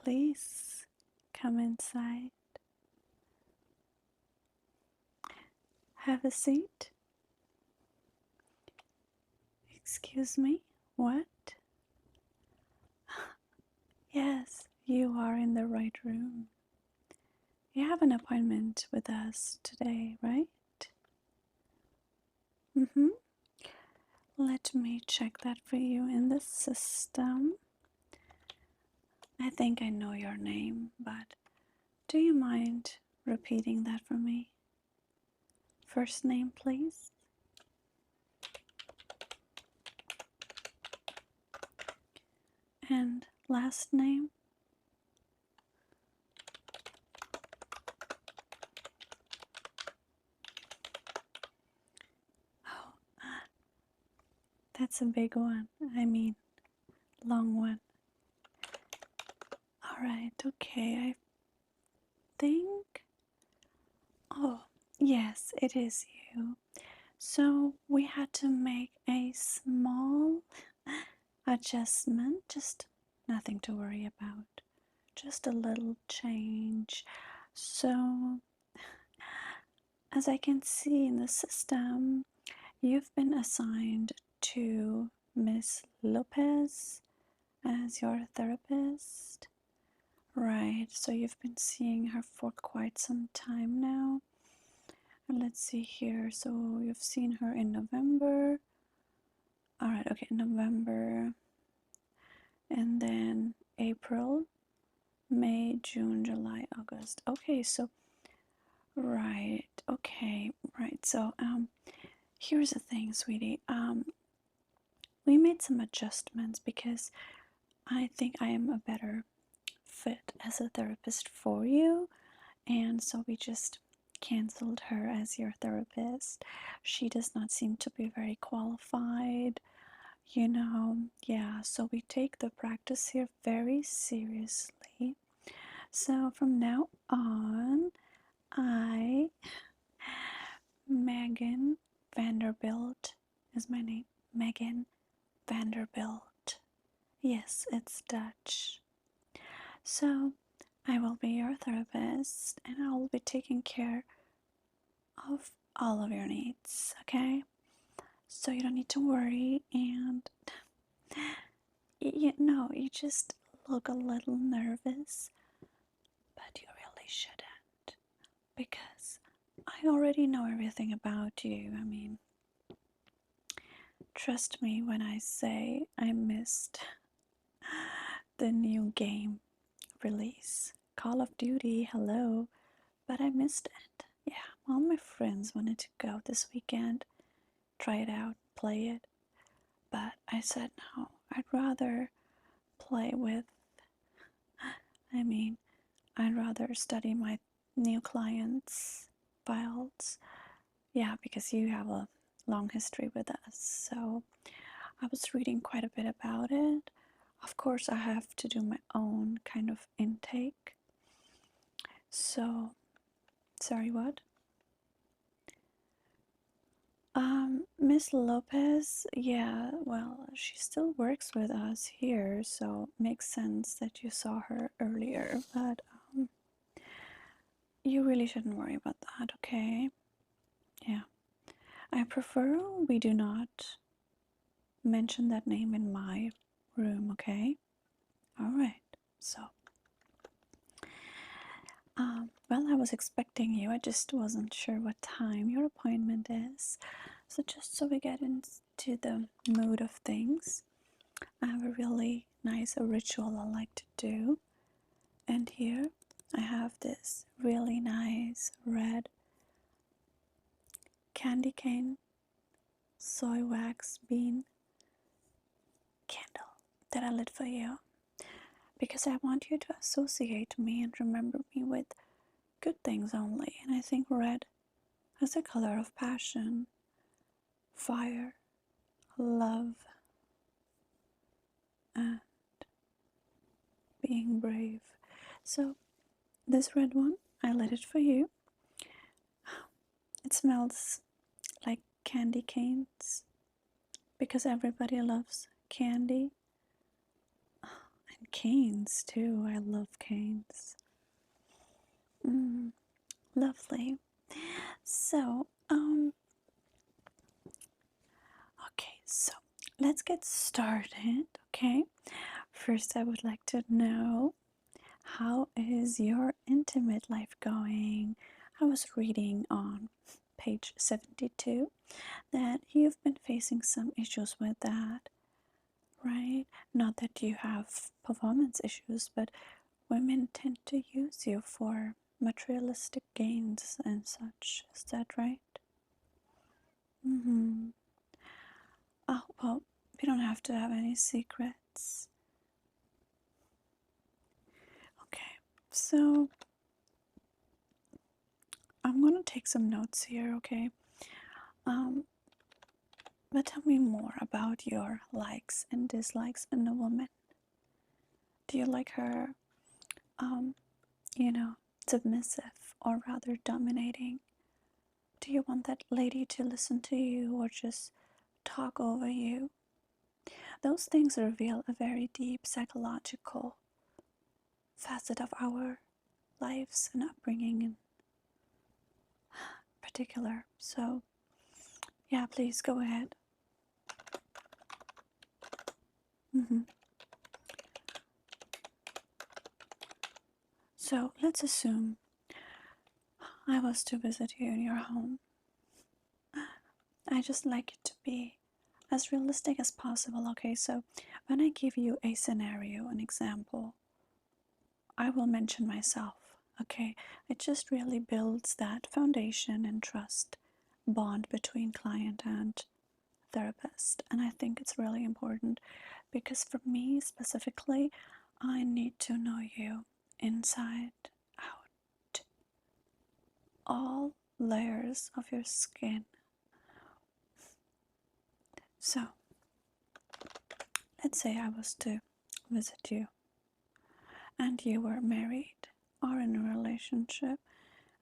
Please come inside. Have a seat. Excuse me, what? Yes, you are in the right room. You have an appointment with us today, right? Let me check that for you in the system. I think I know your name, but do you mind repeating that for me? First name, please. And last name? Oh, that's a big one. I mean, long one. Alright, okay, I think... Oh, yes, it is you. So we had to make a small adjustment, just nothing to worry about. Just a little change. So, as I can see in the system, you've been assigned to Miss Lopez as your therapist. Right, so you've been seeing her for quite some time now. And let's see here. So you've seen her in November. Alright, okay, November. And then April, May, June, July, August. Okay, so right, okay, right. So here's the thing, sweetie. We made some adjustments because I think I am a better fit as a therapist for you, and so we just canceled her as your therapist. She does not seem to be very qualified, yeah, so we take the practice here very seriously. So from now on, Megan Vanderbilt is my name. Megan Vanderbilt. Yes, it's Dutch. So I will be your therapist and I will be taking care of all of your needs, okay? So you don't need to worry, and you just look a little nervous, but you really shouldn't, because I already know everything about you. I mean, trust me when I say I missed the new game release. Call of Duty, hello, but I missed it. Yeah, all my friends wanted to go this weekend, try it out, play it, but I said no, I'd rather play with, I'd rather study my new clients' files. Yeah, because you have a long history with us, so I was reading quite a bit about it. Of course, I have to do my own kind of intake. So, sorry, what? Miss Lopez, yeah, well, she still works with us here, so makes sense that you saw her earlier, but you really shouldn't worry about that, okay? Yeah. I prefer we do not mention that name in my room, okay? Alright, so. Well, I was expecting you. I just wasn't sure what time your appointment is. So just so we get into the mood of things, I have a really nice ritual I like to do. And here I have this really nice red candy cane soy wax bean candle that I lit for you, because I want you to associate me and remember me with good things only. And I think red is a color of passion, fire, love, and being brave. So this red one, I lit it for you. It smells like candy canes, because everybody loves candy. And canes too. I love canes. Lovely. So, okay, so let's get started, okay? First, I would like to know, how is your intimate life going? I was reading on page 72 that you've been facing some issues with that, right? Not that you have performance issues, but women tend to use you for materialistic gains and such. Is that right? Mm-hmm. Oh, well, we don't have to have any secrets. Okay, so I'm gonna take some notes here, okay? But tell me more about your likes and dislikes in a woman. Do you like her, um, you know, submissive or rather dominating? Do you want that lady to listen to you or just talk over you? Those things reveal a very deep psychological facet of our lives and upbringing in particular. So, yeah, please go ahead. So, let's assume I was to visit you in your home. I just like it to be as realistic as possible, okay? So, when I give you a scenario, an example, I will mention myself, okay? It just really builds that foundation and trust bond between client and therapist. And I think it's really important because for me specifically, I need to know you inside out, all layers of your skin. So, let's say I was to visit you and you were married or in a relationship,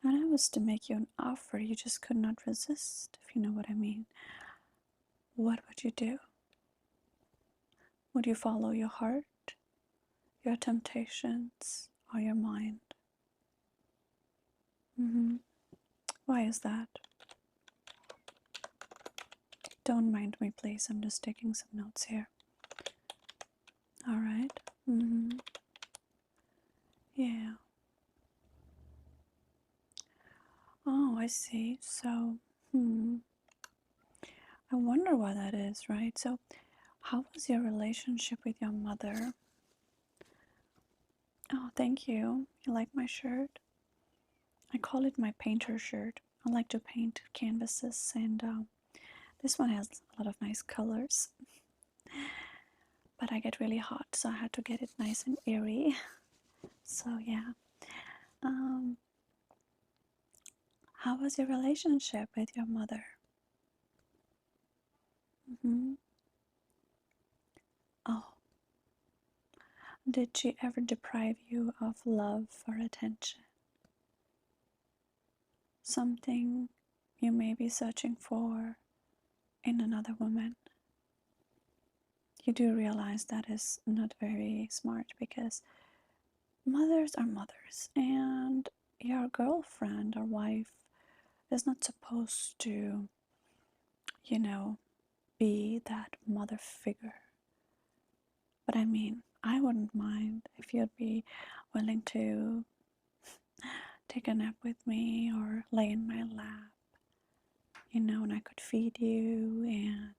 and I was to make you an offer you just could not resist, if you know what I mean. What would you do? Would you follow your heart, your temptations, or your mind? Why is that? Don't mind me, please. I'm just taking some notes here. All right. Yeah. Oh, I see. So, I wonder why that is, right? So, how was your relationship with your mother? Oh, thank you. You like my shirt? I call it my painter shirt. I like to paint canvases, and this one has a lot of nice colors. But I get really hot, so I had to get it nice and airy. So, yeah. How was your relationship with your mother? Oh, did she ever deprive you of love or attention? Something you may be searching for in another woman? You do realize that is not very smart because mothers are mothers, and your girlfriend or wife is not supposed to, be that mother figure. But I mean, I wouldn't mind if you'd be willing to take a nap with me or lay in my lap, and I could feed you and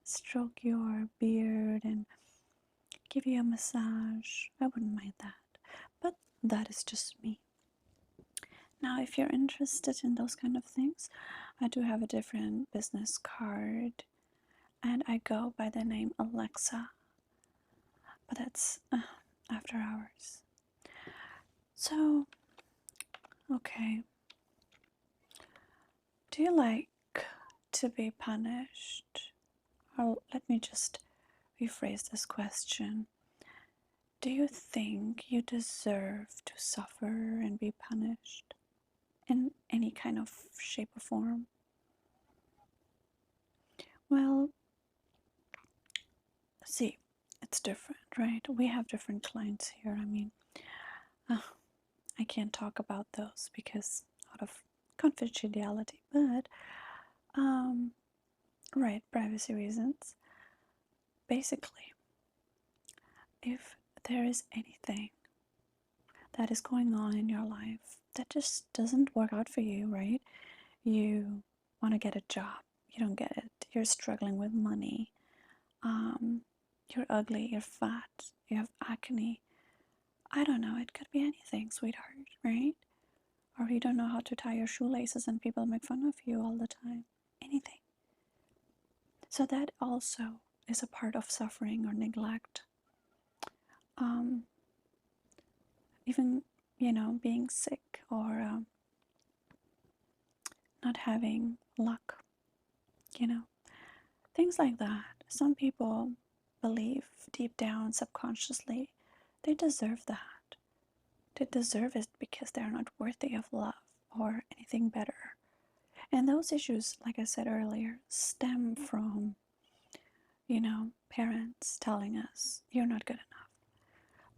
stroke your beard and give you a massage. I wouldn't mind that. But that is just me. Now, if you're interested in those kind of things, I do have a different business card and I go by the name Alexa. But that's after hours. So, okay. Do you like to be punished? Or let me just rephrase this question. Do you think you deserve to suffer and be punished in any kind of shape or form? Well, see, it's different, right? We have different clients here. I mean, I can't talk about those because out of confidentiality, but right, privacy reasons. Basically, if there is anything that is going on in your life that just doesn't work out for you, right? You want to get a job, you don't get it. You're struggling with money. You're ugly, you're fat, you have acne. I don't know, it could be anything, sweetheart, right? Or you don't know how to tie your shoelaces and people make fun of you all the time. Anything. So that also is a part of suffering or neglect. Even, being sick or not having luck, things like that. Some people believe deep down, subconsciously, they deserve that. They deserve it because they're not worthy of love or anything better. And those issues, like I said earlier, stem from, parents telling us, you're not good enough.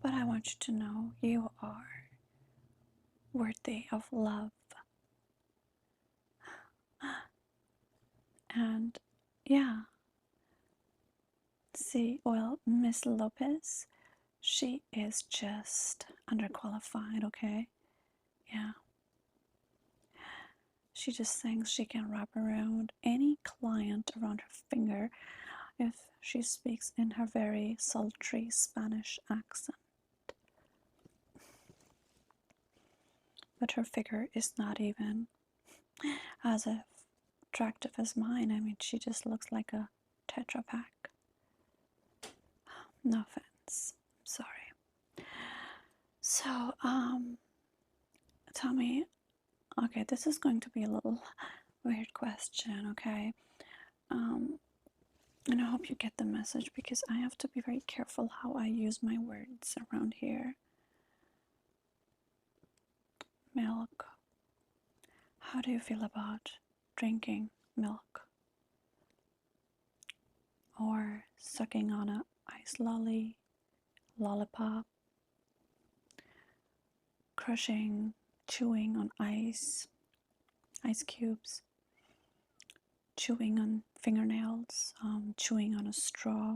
But I want you to know you are worthy of love. And yeah, see, well, Miss Lopez, she is just underqualified, okay? Yeah. She just thinks she can wrap around any client around her finger if she speaks in her very sultry Spanish accent. But her figure is not even as attractive as mine. I mean, she just looks like a Tetra Pak. No offense. I'm sorry. So, tell me, okay, this is going to be a little weird question, okay? And I hope you get the message because I have to be very careful how I use my words around here. Milk. How do you feel about drinking milk? Or sucking on a ice lollipop, crushing, chewing on ice cubes, chewing on fingernails, chewing on a straw,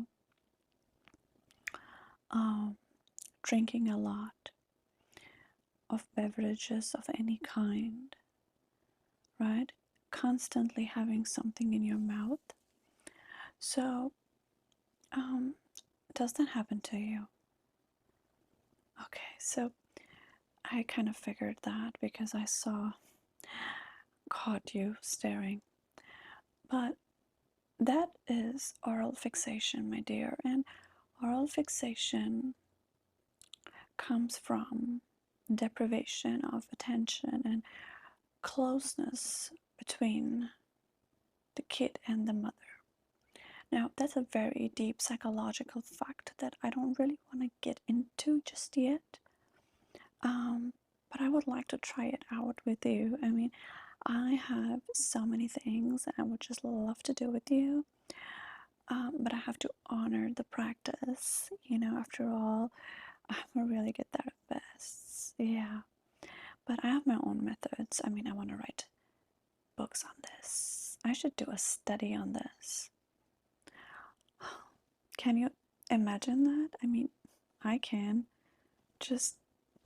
drinking a lot of beverages of any kind, right? Constantly having something in your mouth. So, does that happen to you? Okay, so I kind of figured that because I caught you staring. But that is oral fixation, my dear, and oral fixation comes from deprivation of attention and closeness between the kid and the mother. Now, that's a very deep psychological fact that I don't really want to get into just yet. But I would like to try it out with you. I mean, I have so many things I would just love to do with you. But I have to honor the practice. After all, I'm a really good therapist. Yeah. But I have my own methods. I mean, I want to write books on this. I should do a study on this. Can you imagine that? I mean, I can. Just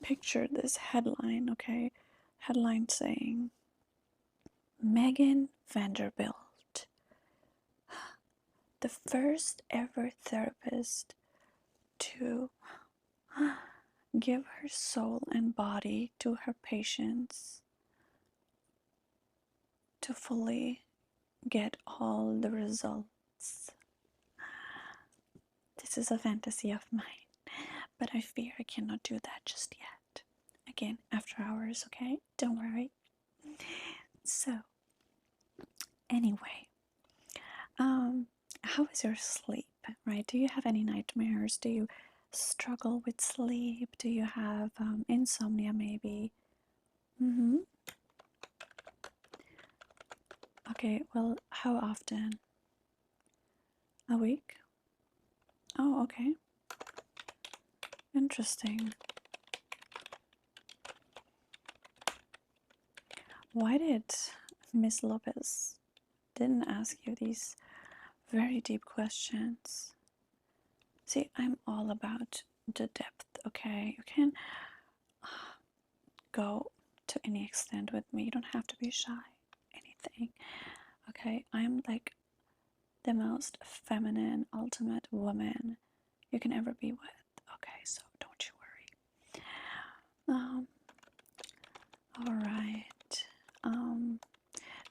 picture this headline, okay? Headline saying, Megan Vanderbilt, the first ever therapist to give her soul and body to her patients to fully get all the results. This is a fantasy of mine, but I fear I cannot do that just yet. Again, after hours, okay? Don't worry. So, anyway, how is your sleep, right? Do you have any nightmares? Do you struggle with sleep? Do you have insomnia maybe? Okay, well, how often? A week? Oh, okay. Interesting. Why did Miss Lopez didn't ask you these very deep questions? See, I'm all about the depth, okay? You can go to any extent with me. You don't have to be shy. Anything. Okay? I'm like the most feminine, ultimate woman you can ever be with. Okay, so don't you worry. Alright.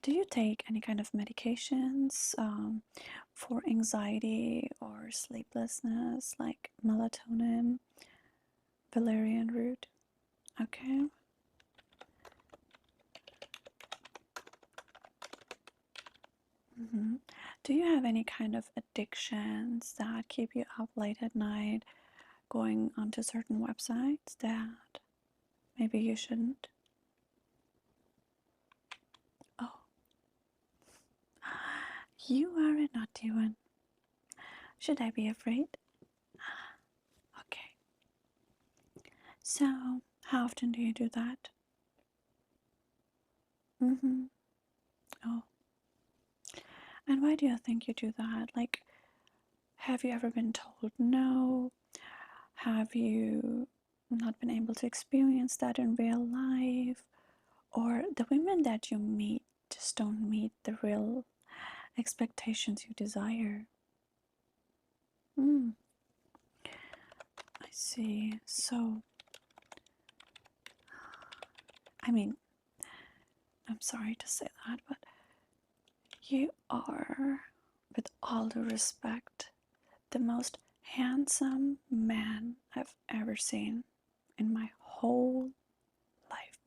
Do you take any kind of medications for anxiety or sleeplessness, like melatonin, valerian root? Okay. Do you have any kind of addictions that keep you up late at night going onto certain websites that maybe you shouldn't? Oh, you are a naughty one. Should I be afraid? Okay. So, how often do you do that? Oh. And why do you think you do that? Like, have you ever been told no? Have you not been able to experience that in real life? Or the women that you meet just don't meet the real expectations you desire? I see. So, I mean, I'm sorry to say that, but you are, with all due respect, the most handsome man I've ever seen in my whole life.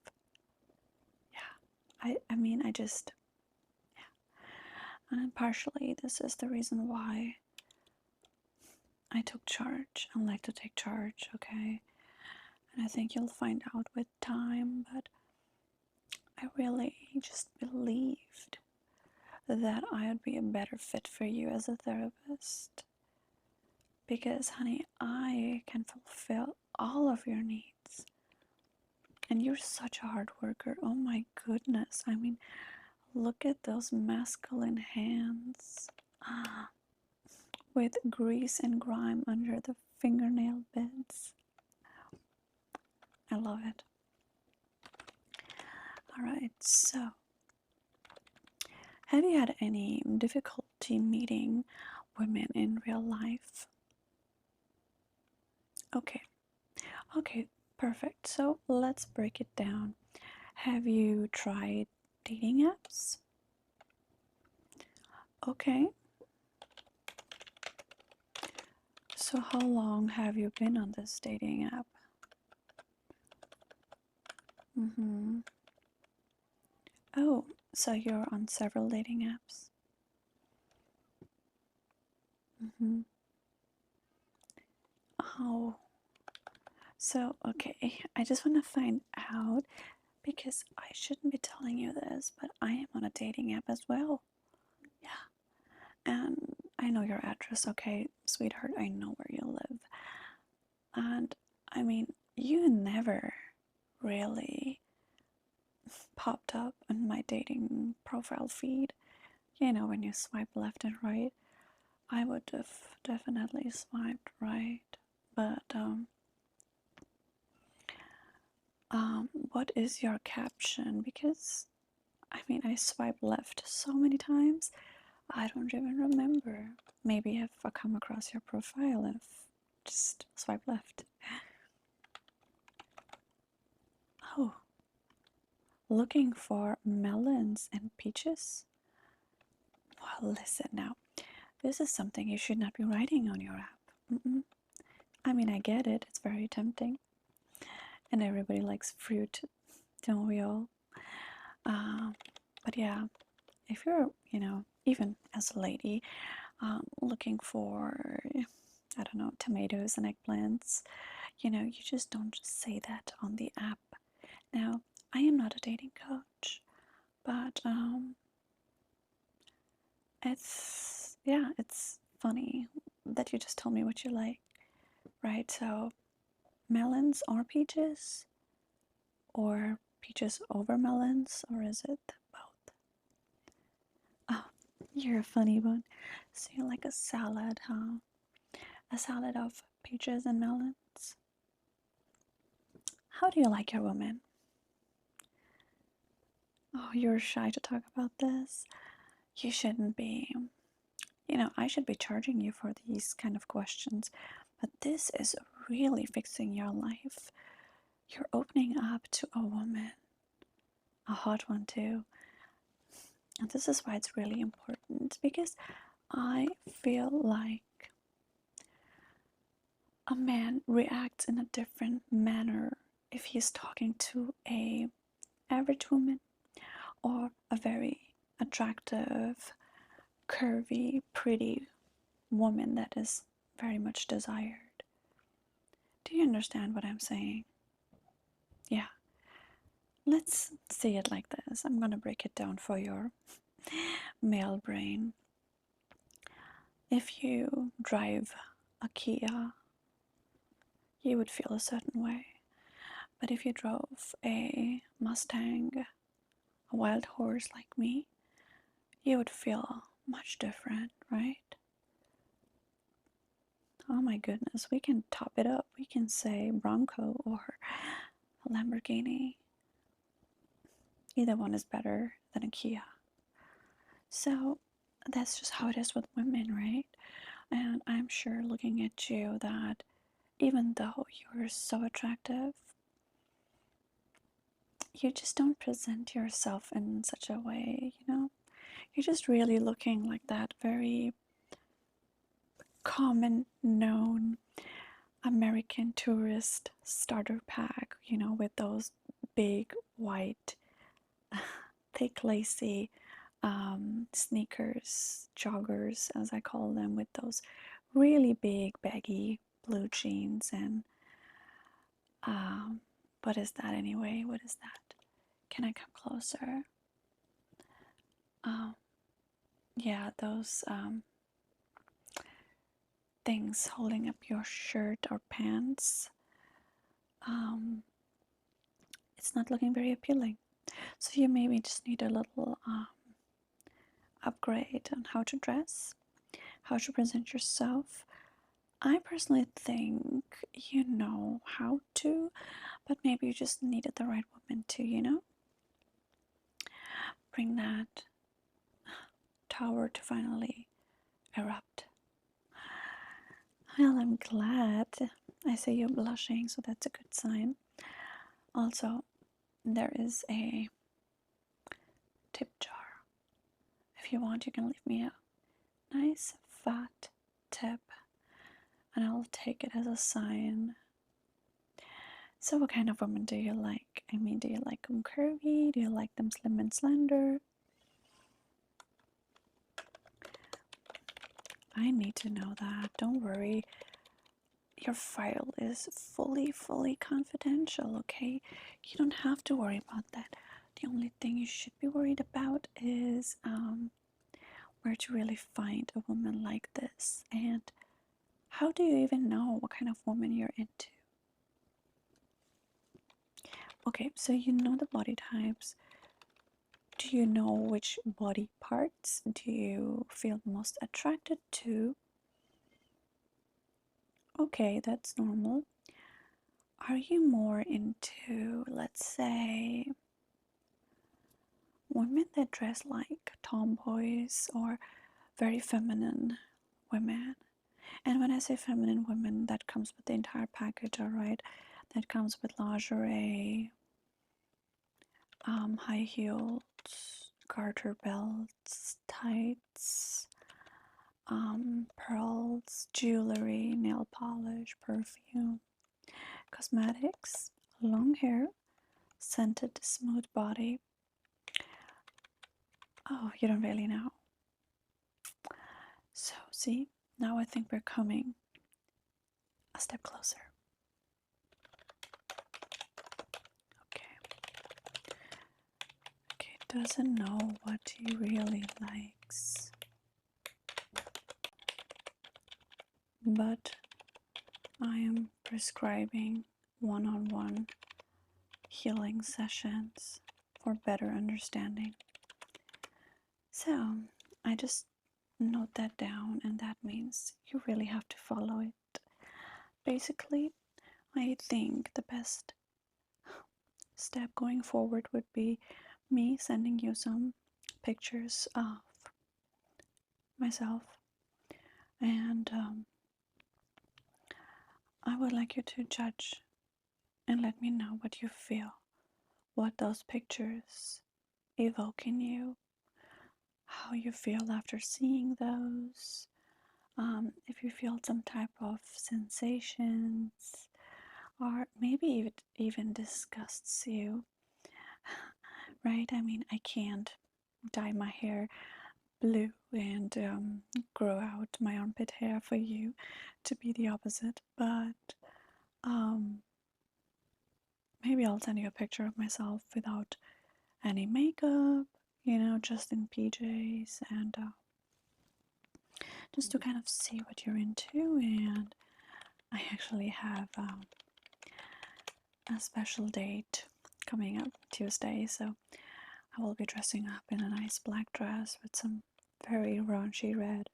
Yeah, I mean, I just, yeah. And partially, this is the reason why I took charge and like to take charge, okay? And I think you'll find out with time, but I really just believed that I would be a better fit for you as a therapist. Because, honey, I can fulfill all of your needs. And you're such a hard worker. Oh my goodness. I mean, look at those masculine hands. With grease and grime under the fingernail beds. I love it. Alright, so have you had any difficulty meeting women in real life? Okay. Okay, perfect. So let's break it down. Have you tried dating apps? Okay. So how long have you been on this dating app? Oh, so you're on several dating apps? Oh, so okay, I just want to find out because I shouldn't be telling you this, but I am on a dating app as well. Yeah, and I know your address, okay, sweetheart, I know where you live. And I mean, you never really popped up on my dating profile feed. You know, when you swipe left and right, I would have definitely swiped right. But what is your caption? Because I mean, I swiped left so many times, I don't even remember. Maybe if I come across your profile and just swipe left. Oh, looking for melons and peaches? Well, listen now. This is something you should not be writing on your app. I mean, I get it. It's very tempting. And everybody likes fruit, don't we all? But yeah, if you're, even as a lady, looking for, I don't know, tomatoes and eggplants, you just don't just say that on the app. Now, I am not a dating coach, but it's funny that you just told me what you like, right? So melons or peaches? Or peaches over melons? Or is it both? Oh, you're a funny one. So you like a salad, huh? A salad of peaches and melons? How do you like your woman? Oh, you're shy to talk about this? You shouldn't be. You know, I should be charging you for these kind of questions, but this is really fixing your life. You're opening up to a woman, a hot one too. And this is why it's really important, because I feel like a man reacts in a different manner if he's talking to a average woman or a very attractive, curvy, pretty woman that is very much desired. Do you understand what I'm saying? Yeah. Let's see it like this. I'm gonna break it down for your male brain. If you drive a Kia, you would feel a certain way. But if you drove a Mustang, a wild horse like me, you would feel much different, right? Oh my goodness, we can top it up. We can say Bronco or a Lamborghini. Either one is better than a Kia. So that's just how it is with women, right? And I'm sure looking at you that even though you're so attractive, you just don't present yourself in such a way, you know? You're just really looking like that very common, known American tourist starter pack, you know, with those big white, thick, lacy sneakers, joggers, as I call them, with those really big, baggy blue jeans. And what is that anyway? What is that? Can I come closer? Yeah, those things holding up your shirt or pants. It's not looking very appealing. So you maybe just need a little upgrade on how to dress, how to present yourself. I personally think you know how to, but maybe you just needed the right woman to, you know, bring that tower to finally erupt. Well, I'm glad. I see you blushing, so that's a good sign. Also, there is a tip jar. If you want, you can leave me a nice fat tip and I'll take it as a sign. So what kind of woman do you like? I mean, do you like them curvy? Do you like them slim and slender? I need to know that. Don't worry. Your file is fully confidential, okay? You don't have to worry about that. The only thing you should be worried about is where to really find a woman like this. And how do you even know what kind of woman you're into? Okay, so you know the body types. Do you know which body parts do you feel most attracted to? Okay, that's normal. Are you more into, let's say, women that dress like tomboys or very feminine women? And when I say feminine women, that comes with the entire package, alright? That comes with lingerie, high heels, garter belts, tights, pearls, jewelry, nail polish, perfume, cosmetics, long hair, scented smooth body. Oh, you don't really know. So, see, now I think we're coming a step closer. Okay. Okay, doesn't know what he really likes. But I am prescribing one-on-one healing sessions for better understanding. So I just note that down, and that means you really have to follow it. Basically, I think the best step going forward would be me sending you some pictures of myself, and I would like you to judge and let me know what you feel, what those pictures evoke in you, how you feel after seeing those, if you feel some type of sensations, or maybe it even disgusts you, right? I mean, I can't dye my hair blue and grow out my armpit hair for you to be the opposite, but maybe I'll send you a picture of myself without any makeup, just in PJs, and just to kind of see what you're into. And I actually have a special date coming up Tuesday, so I will be dressing up in a nice black dress with some very raunchy red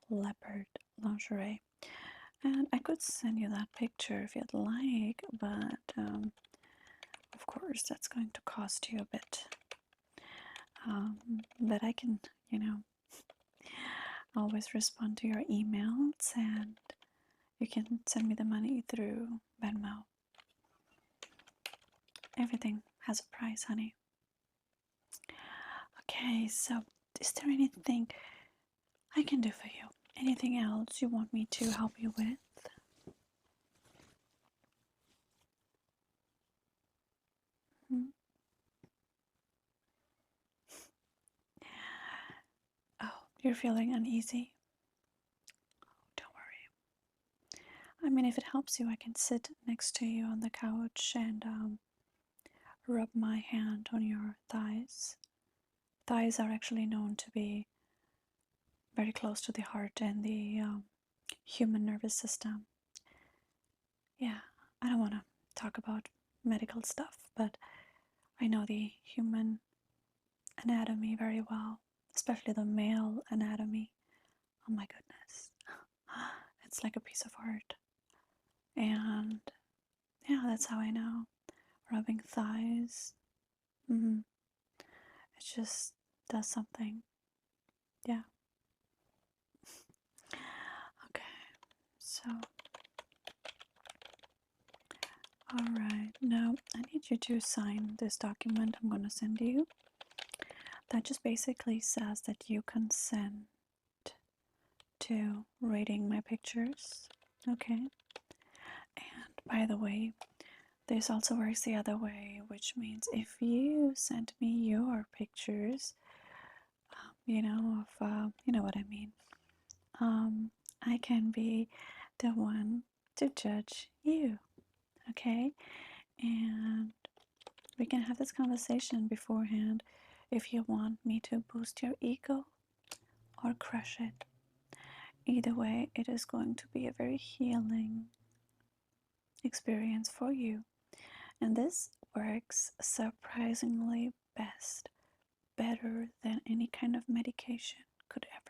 leopard lingerie. And I could send you that picture if you'd like, but of course that's going to cost you a bit. But I can, always respond to your emails, and you can send me the money through Venmo. Everything has a price, honey. Okay, so is there anything I can do for you? Anything else you want me to help you with? Hmm? Oh, you're feeling uneasy? Don't worry. I mean, if it helps you, I can sit next to you on the couch and rub my hand on your thighs. Thighs are actually known to be very close to the heart and the human nervous system. Yeah, I don't want to talk about medical stuff, but I know the human anatomy very well, especially the male anatomy. Oh my goodness. It's like a piece of art. And yeah, that's how I know. Rubbing thighs. It just does something. Yeah. Okay. So, alright. Now, I need you to sign this document I'm going to send you. That just basically says that you consent to rating my pictures. Okay. And by the way, this also works the other way, which means if you send me your pictures, you know what I mean, I can be the one to judge you, okay? And we can have this conversation beforehand if you want me to boost your ego or crush it. Either way, it is going to be a very healing experience for you. And this works surprisingly better than any kind of medication could ever.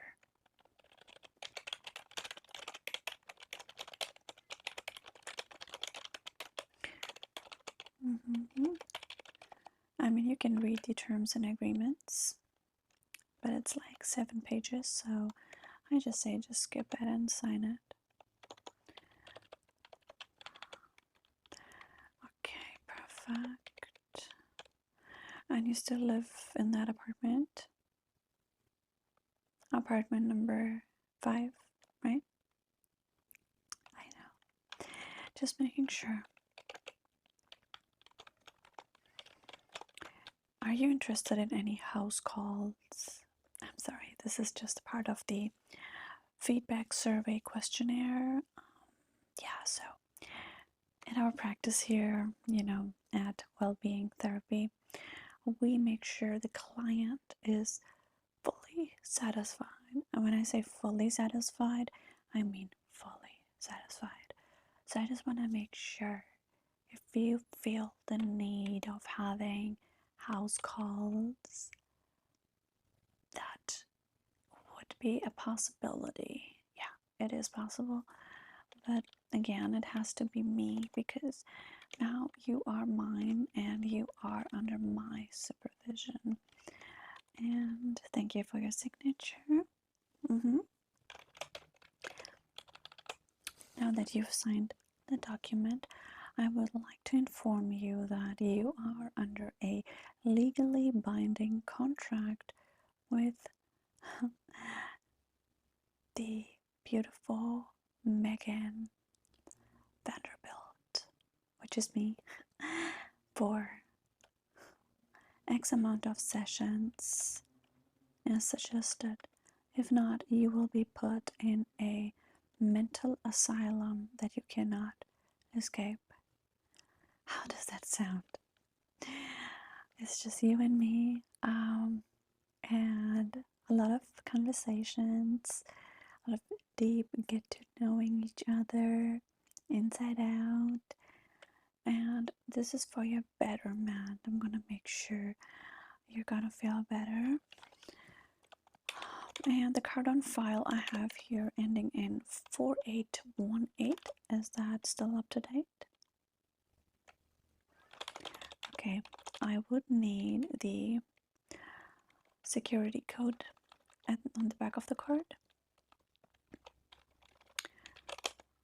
I mean, you can read the terms and agreements, but it's like 7 pages, so I just say just skip it and sign it. Okay, perfect. And you still live in that apartment? Apartment number 5, right? I know. Just making sure. Are you interested in any house calls? I'm sorry, this is just part of the feedback survey questionnaire. Yeah, so in our practice here, at Wellbeing Therapy, we make sure the client is fully satisfied. And when I say fully satisfied, I mean fully satisfied. So I just want to make sure if you feel the need of having house calls, that would be a possibility. Yeah, it is possible. But again, it has to be me because now you are mine and you are under my supervision. And thank you for your signature. Now that you've signed the document, I would like to inform you that you are under a legally binding contract with the beautiful Megan Vanderbilt, which is me, for X amount of sessions as suggested. If not, you will be put in a mental asylum that you cannot escape. How does that sound? It's just you and me, and a lot of conversations, a lot of deep get to knowing each other inside out. And this is for your betterment. I'm gonna make sure you're gonna feel better. And the card on file I have here ending in 4818. Is that still up to date? Okay, I would need the security code on the back of the card.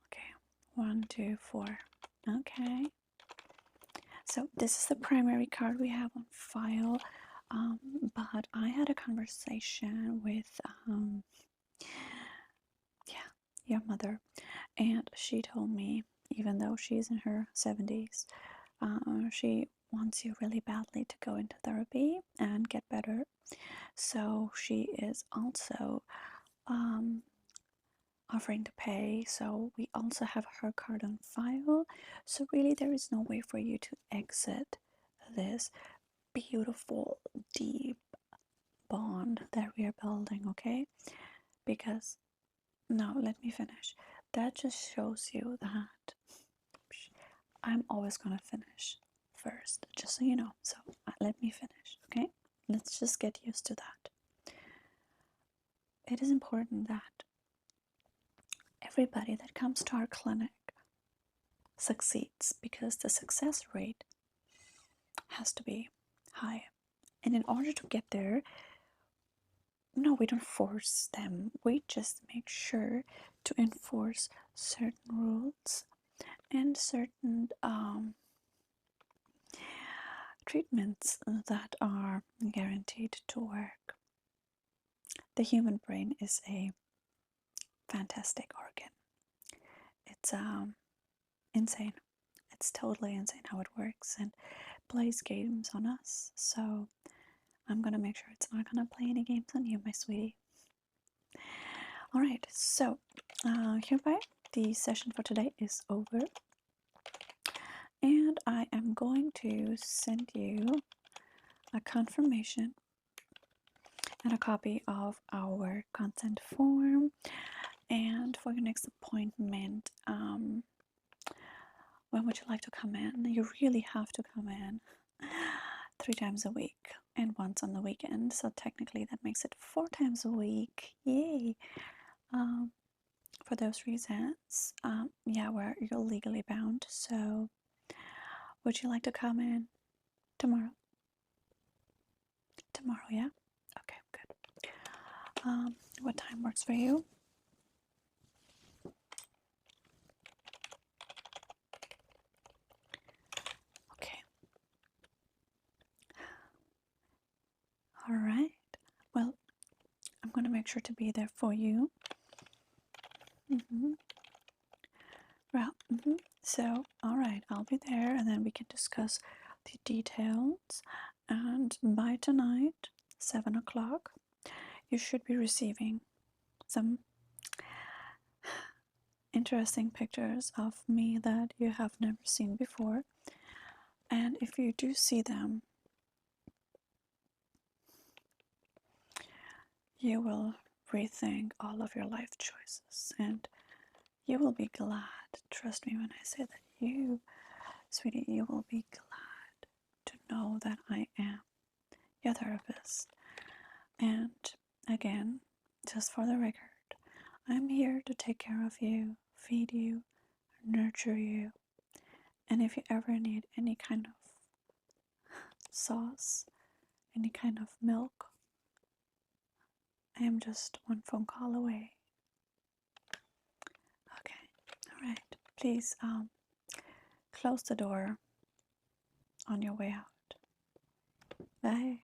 Okay, 124. Okay. So this is the primary card we have on file, but I had a conversation with your mother, and she told me, even though she's in her 70s, she wants you really badly to go into therapy and get better. So she is also offering to pay. So we also have her card on file. So really there is no way for you to exit this beautiful, deep bond that we are building, okay? Because, no, let me finish. That just shows you that I'm always gonna finish first, just so you know. So let me finish, okay? Let's just get used to that. It is important that everybody that comes to our clinic succeeds, because the success rate has to be high. And in order to get there, no, we don't force them. We just make sure to enforce certain rules and certain treatments that are guaranteed to work. The human brain is a fantastic organ. It's insane. It's totally insane how it works and plays games on us. So I'm gonna make sure it's not gonna play any games on you, my sweetie. Alright, so hereby the session for today is over, and I am going to send you a confirmation and a copy of our consent form. And for your next appointment, when would you like to come in? You really have to come in 3 times a week and once on the weekend. So technically that makes it 4 times a week. Yay! For those reasons, yeah, you're legally bound. So would you like to come in tomorrow? Tomorrow, yeah? Okay, good. What time works for you? Okay. All right. Well, I'm going to make sure to be there for you. Well, so, all right, I'll be there, and then we can discuss the details. And by tonight, 7 o'clock, you should be receiving some interesting pictures of me that you have never seen before. And if you do see them, you will rethink all of your life choices, and you will be glad Trust me when I say that you, sweetie, you will be glad to know that I am your therapist. And again, just for the record, I'm here to take care of you, feed you, nurture you. And if you ever need any kind of sauce, any kind of milk, I am just one phone call away. Okay, alright. Please close the door on your way out. Bye.